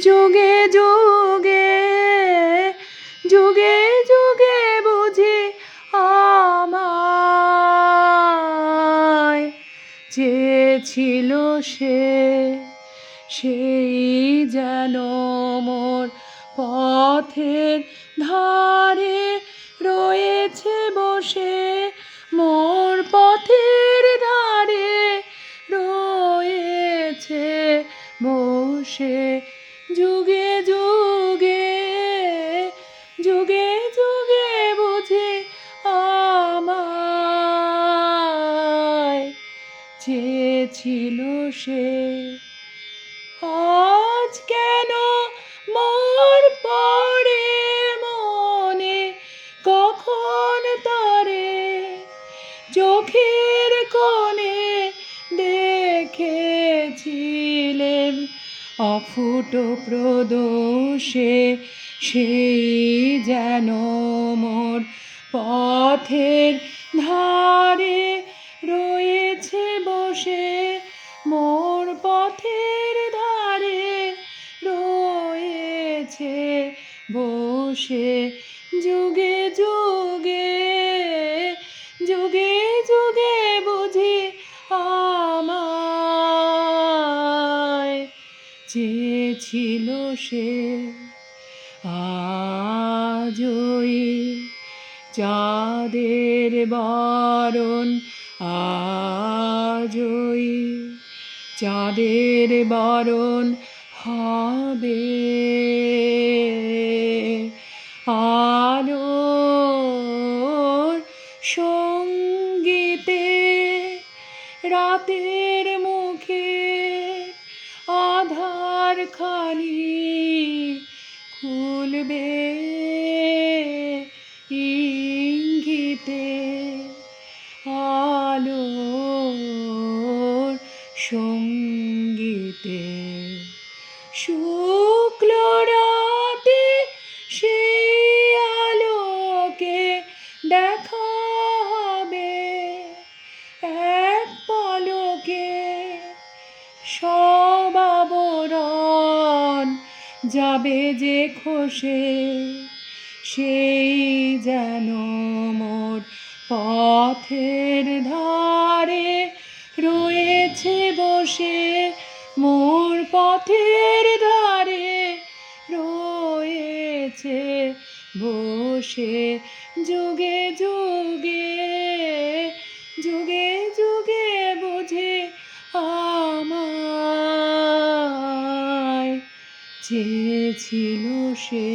যুগে যুগে যুগে যুগে বুঝি আমায় চেয়েছিল সে, সেই যেন মোর পথের ধারে রয়েছে বসে, মোর পথের ধারে রয়েছে বসে। যুগে যুগে যুগে যুগে বুঝি আমায় চেয়েছিল সে। আজ কেন মোর পড়ে মনে কখন তারে, চোখের কোণে দেখেছিলেম অফুট প্রদোষে, সেই যেন মোর পথের ধারে রয়েছে বসে, মোর পথের ধারে রয়েছে বসে। যুগে যুগে যুগে যুগে বুঝি আমায় চেয়েছিল সে। আজই চাঁদের বরণ, আজই চাঁদের বরণ হবে, আলোর সঙ্গীতে রাতের মুখে আধার খানি খুলবে ইঙ্গিতে, আলোর সঙ্গীতে। শুক্ল রাতে সেই আলোকে দেখা হবে এক পলকে, সব আবরণ যাবে যে খসে, সেই যেন মোর পথের ধারে রয়েছে বসে, মোর পথের ধারে রয়েছে বসে। যুগে যুগে যুগে যুগে বুঝি আমায় চেয়েছিল সে।